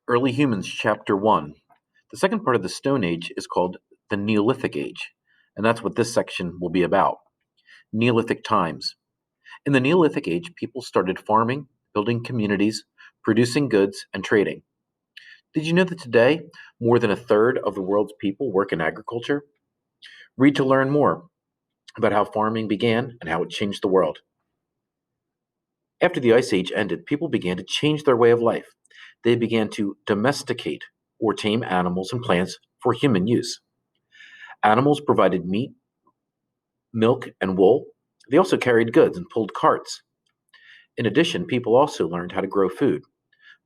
Early Humans, Chapter 1. The second part of the Stone Age is called the Neolithic Age, and that's what this section will be about. Neolithic times. In the Neolithic Age, people started farming, building communities, producing goods, and trading. Did you know that today, more than a third of the world's people work in agriculture? Read to learn more about how farming began and how it changed the world. After the Ice Age ended, people began to change their way of life. They began to domesticate or tame animals and plants for human use. Animals provided meat, milk, and wool. They also carried goods and pulled carts. In addition, people also learned how to grow food.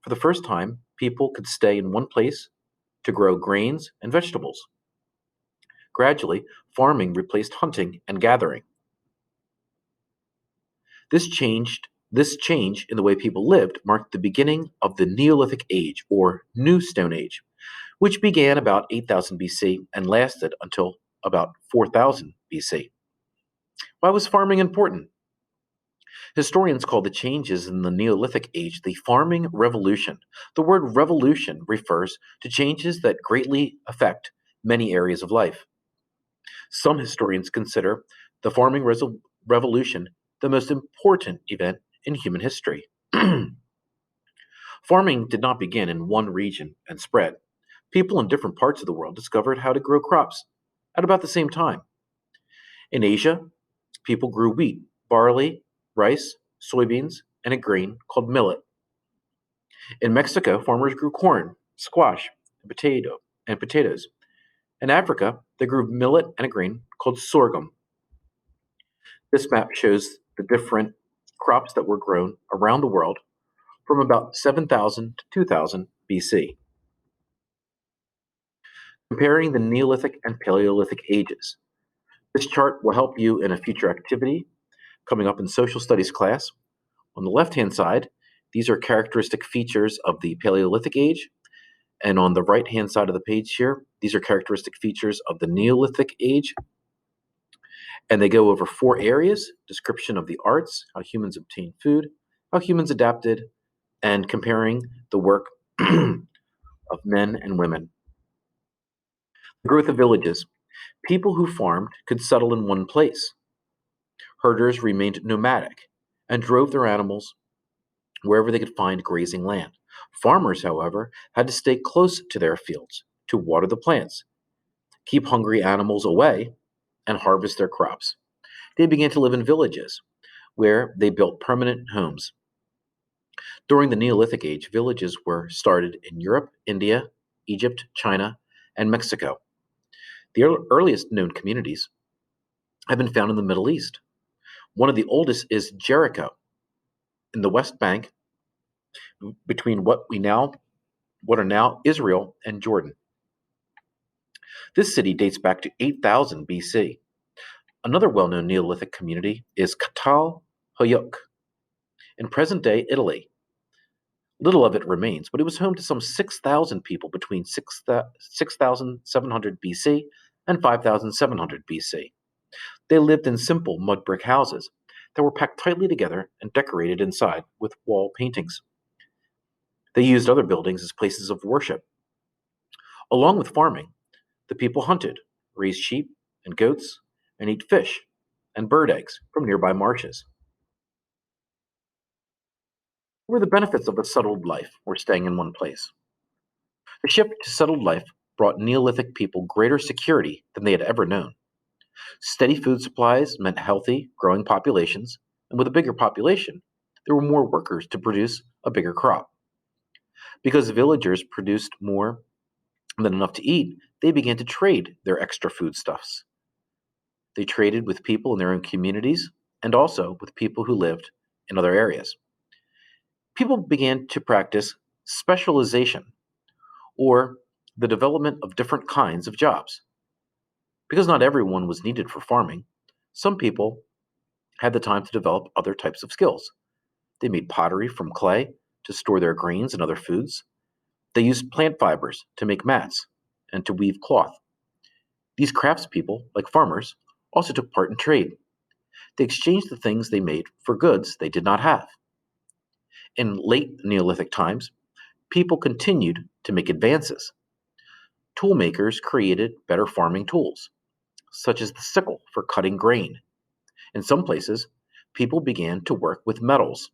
For the first time, people could stay in one place to grow grains and vegetables. Gradually, farming replaced hunting and gathering. This change in the way people lived marked the beginning of the Neolithic Age, or New Stone Age, which began about 8000 BC and lasted until about 4000 BC. Why was farming important? Historians call the changes in the Neolithic Age the farming revolution. The word revolution refers to changes that greatly affect many areas of life. Some historians consider the revolution the most important event in human history. Farming did not begin in one region and spread. People in different parts of the world discovered how to grow crops at about the same time. In Asia, people grew wheat, barley, rice, soybeans, and a grain called millet. In Mexico, farmers grew corn, squash, and potatoes. In Africa, they grew millet and a grain called sorghum. This map shows the different crops that were grown around the world from about 7000 to 2000 BC. Comparing the Neolithic and Paleolithic ages. This chart will help you in a future activity coming up in social studies class. On the left-hand side, these are characteristic features of the Paleolithic age, and on the right-hand side of the page here, these are characteristic features of the Neolithic age, and they go over four areas: description of the arts, how humans obtained food, how humans adapted, and comparing the work of men and women. The growth of villages. People who farmed could settle in one place. Herders remained nomadic and drove their animals wherever they could find grazing land. Farmers, however, had to stay close to their fields to water the plants, keep hungry animals away, and harvest their crops. They began to live in villages where they built permanent homes. During the Neolithic Age, villages were started in Europe, India, Egypt, China, and Mexico. The earliest known communities have been found in the Middle East. One of the oldest is Jericho in the West Bank between what are now Israel and Jordan. This city dates back to 8000 BC. Another well-known Neolithic community is Katal Hoyuk in present-day Italy. Little of it remains, but it was home to some 6,000 people between 6700 BC and 5700 BC. They lived in simple mud brick houses that were packed tightly together and decorated inside with wall paintings. They used other buildings as places of worship. Along with farming, the people hunted, raised sheep and goats, and ate fish and bird eggs from nearby marshes. What were the benefits of a settled life or staying in one place? The shift to settled life brought Neolithic people greater security than they had ever known. Steady food supplies meant healthy, growing populations, and with a bigger population, there were more workers to produce a bigger crop. Because villagers produced more than enough to eat, they began to trade their extra foodstuffs. They traded with people in their own communities and also with people who lived in other areas. People began to practice specialization, or the development of different kinds of jobs. Because not everyone was needed for farming, some people had the time to develop other types of skills. They made pottery from clay to store their grains and other foods. They used plant fibers to make mats and to weave cloth. These craftspeople, like farmers, also took part in trade. They exchanged the things they made for goods they did not have. In late Neolithic times, people continued to make advances. Toolmakers created better farming tools, such as the sickle for cutting grain. In some places, people began to work with metals.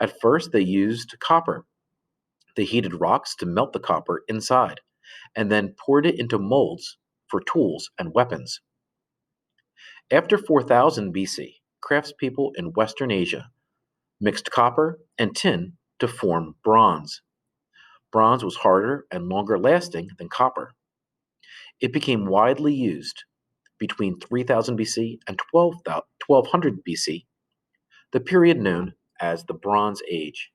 At first, they used copper. They heated rocks to melt the copper inside, and then poured it into molds for tools and weapons. After 4000 BC, craftspeople in Western Asia mixed copper and tin to form bronze. Bronze was harder and longer lasting than copper. It became widely used between 3000 BC and 1200 BC, the period known as the Bronze Age.